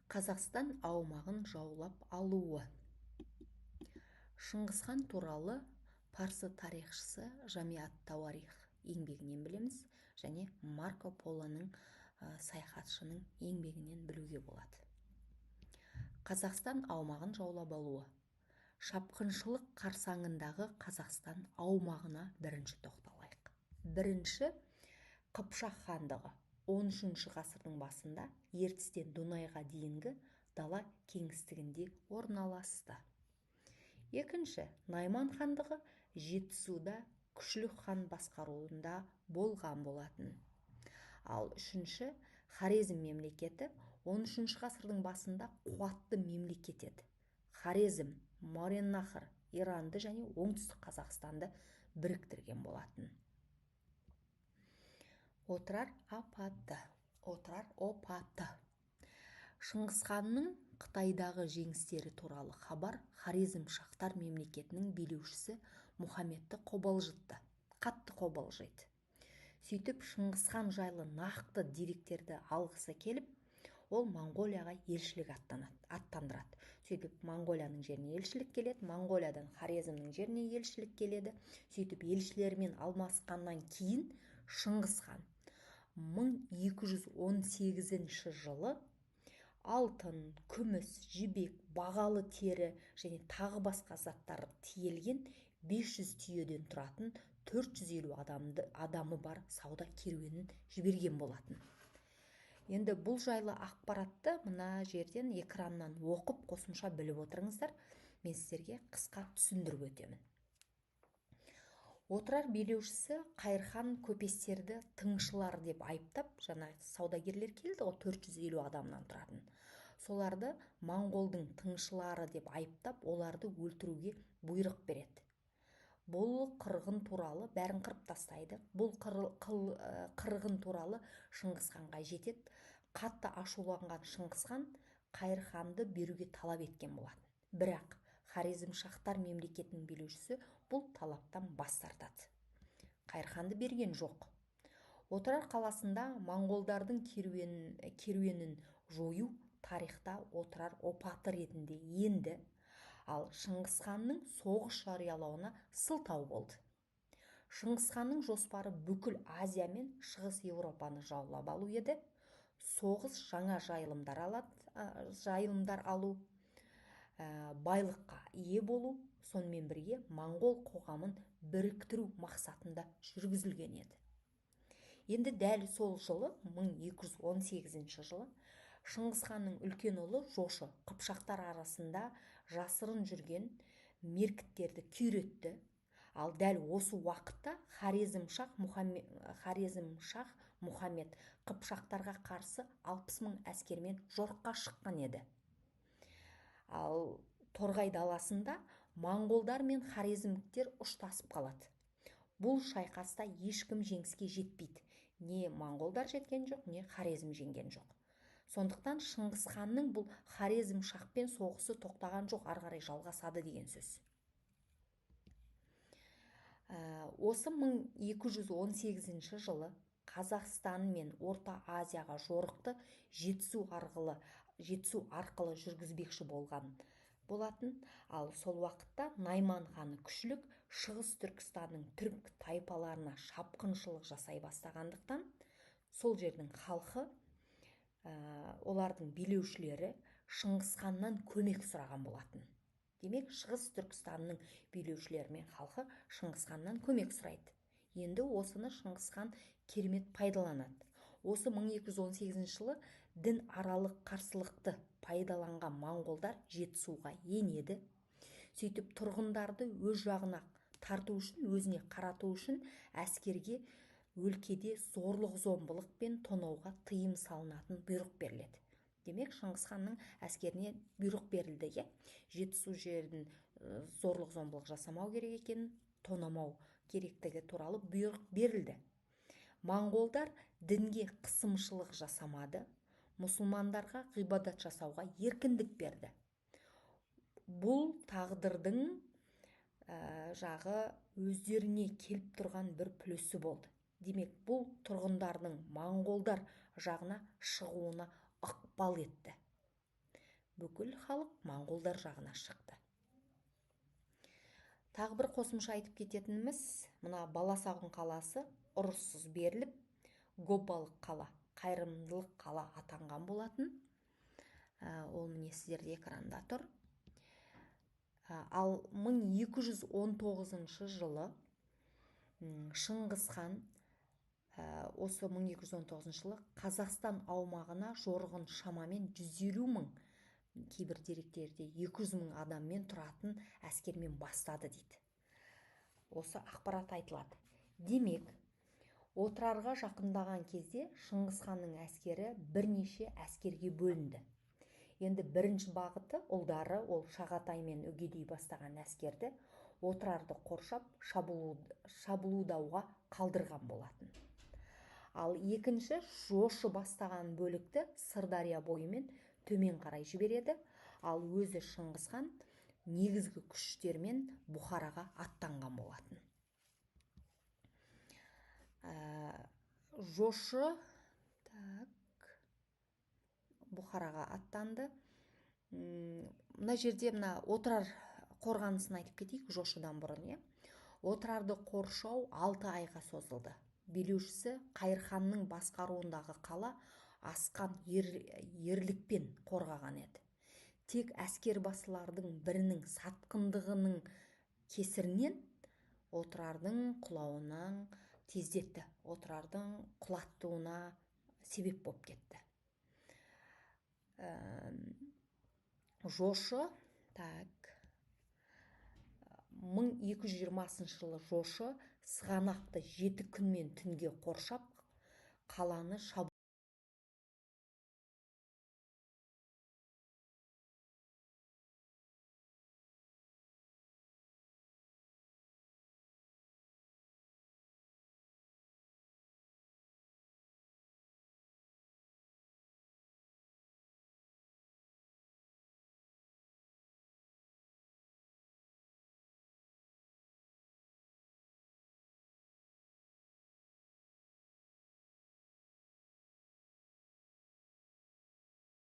Қазақстан аумағын жаулап алуы. Шыңғысхан туралы парсы тарихшысы Жами ат-Тауарих еңбегінен білеміз, және Марко Полоның саяхатшының еңбегінен білуге болады. Қазақстан аумағын жаулап алуы. Шапқыншылық қарсаңындағы Қазақстан аумағына бірінші тоқталайық. Бірінші Қыпшақ хандығы 13 ғасырдың басында Ертістен Дунайға дейінгі дала кеңістігінде орналасты. Екінші Найман хандығы Жетісуда Күшлүк хан басқаруында болған болатын. Ал үшінші Хорезм мемлекеті 13 ғасырдың басында қуатты мемлекет еді. Хорезм, Мауреннахр, Иранды және оңтүстік Қазақстанды біріктірген болатын. Отырар опаты. Шыңғысханның Қытайдағы жеңістері туралы хабар хорезмшахтар мемлекетінің билеушісі Мұхаммедті қобалжытты, қатты қобалжиды. Сөйтіп Шыңғысхан жайлы нақты деректерді алғысы келіп, ол Монғолияға елшілік аттандырады. Сөйтіп Монғолияның жеріне елшілік келеді, Монғолиядан Хорезмнің жеріне елшілік келеді. Сөйтіп елшілермен алмасқаннан кейін Шыңғысхан 1218 жылы алтын, күміс, жібек, бағалы тері және тағы басқа заттар тиелген 500 түйеден тұратын 450 адамы бар сауда керуенін жіберген болатын. Енді бұл жайлы ақпаратты мына жерден экраннан оқып қосымша біліп отырыңыздар. Мен сіздерге қысқа түсіндіріп өтемін. Отырар билеушісі Қайырхан көпестерді тыңшылар деп айыптап, жаңа саудагерлер келді ғой, 450 адамнан тұратын. Соларды Монғолдың тыңшылары деп айыптап, оларды өлтіруге бұйрық береді. Бұл қырғын туралы бәрін қырып тастайды. Бұл қырғын туралы Шыңғысханға жетеді. Қатты ашуланған Шыңғысхан Қайырханды беруге талап еткен болатын. Бірақ хорезмшахтар мемлекетінің билеушісі бұл талаптан бас тартады. Қайырханды берген жоқ. Отырар қаласында монғолдардың керуенін жою тарихта Отырар опаты ретінде енді, ал Шыңғысханның соғыс жариялауына сылтау болды. Шыңғысханның жоспары бүкіл Азия мен Шығыс Еуропаны жаулап алу еді. Соғыс жаңа жайылымдар алу, байлыққа ие болу, сонымен бірге моңғол қоғамын біріктіру мақсатында жүргізілген еді. Енді дәл сол жылы, 1218 жылы, Шыңғысханның үлкен ұлы Жошы қыпшақтар арасында жасырын жүрген меркіттерді күйретті. Ал дәл осы уақытта хорезмшах Мұхаммед қыпшақтарға қарсы 60 000 әскермен жорыққа шыққан еді. Ал Торғай даласында монғолдар мен хорезмдіктер ұштасып қалады. Бұл шайқаста ешкім жеңіске жетпейді. Не монғолдар жеткен жоқ, не хорезм жеңген жоқ. Сондықтан Шыңғысханның бұл хорезмшахпен соғысы тоқтаған жоқ, ары қарай жалғасады деген сөз. Осы 1218 жылы Қазақстан мен Орта Азияға жорықты Жетісу арқылы жүргізбекші болған болатын. Ал сол уақытта Найман ханы Күшлүк Шығыс Түркістанның түрік тайпаларына шапқыншылық жасай бастағандықтан, сол жердің халқы, олардың билеушілері Шыңғысханнан көмек сұраған болатын. Демек, Шығыс Түркістанның билеушілері мен халқы Шыңғысханнан көмек сұрайды. Енді осыны Шыңғысхан керемет пайдаланады. Осы 1218 жылы дін аралық қарсылықты пайдаланған монғолдар Жетісуға енеді. Сөйтіп тұрғындарды өз жағына тарту үшін, өзіне қарату үшін әскерге өлкеде зорлық-зомбылық пен тонауға тыйым салынатын бұйрық беріледі. Демек, Шыңғысханның әскеріне бұйрық берілді. Жетісу жерін зорлық-зомбылық жасамау керек екенін, тонамау керектігі туралы бұйрық берілді. Монғолдар дінге қысымшылық жасамады, мұсылмандарға ғибадат жасауға еркіндік берді. Бұл тағдырдың жағы өздеріне келіп тұрған бір плюсі болды. Демек, бұл тұрғындардың монғолдар жағына шығуына ықпал етті. бүкіл халық моңғолдар жағына шықты. Тағы бір қосымша айтып кететініміз, мына Баласағұн қаласы ұрыссыз беріліп, Гоббалық қала, қайырымдылық қала атанған болатын. Ол міне сіздерде экранда тұр. Ал 1219 жылы Шыңғыс хан осы 1219 жылы Қазақстан аумағына жорығын шамамен 150 мың, кейбір деректерде 200 мың адаммен тұратын әскермен бастады дейді. Осы ақпарат айтылады. Демек, Отырарға жақындаған кезде Шыңғыс ханның әскері бірнеше әскерге бөлінді. Енді бірінші бағыты ұлдары, ол Шағатай мен Үгедей бастаған әскерді Отырарды қоршап шабуылдауға қалдырған болатын. Ал екінші Жошы бастаған бөлікті Сырдария бойымен төмен қарай жібереді. Ал өзі Шыңғыс хан негізгі күштермен Бұхараға аттанған болатын. Жошы Бұхараға аттанды. Мына жерде Отырар қорғанысын айтып кетейік, Жошыдан бұрын. Отырарды қоршау 6 айға созылды. Билеушісі Қайырханның басқаруындағы қала асқан ерлікпен қорғаған еді. Тек әскербасылардың бірінің сатқындығының кесірінен Отырардың құлауынан тездетті. Отырардың құлаттуына себеп болып кетті. Жошы 1220 жылы Жошы Сығанақты 7 күн мен түнге қоршап қаланы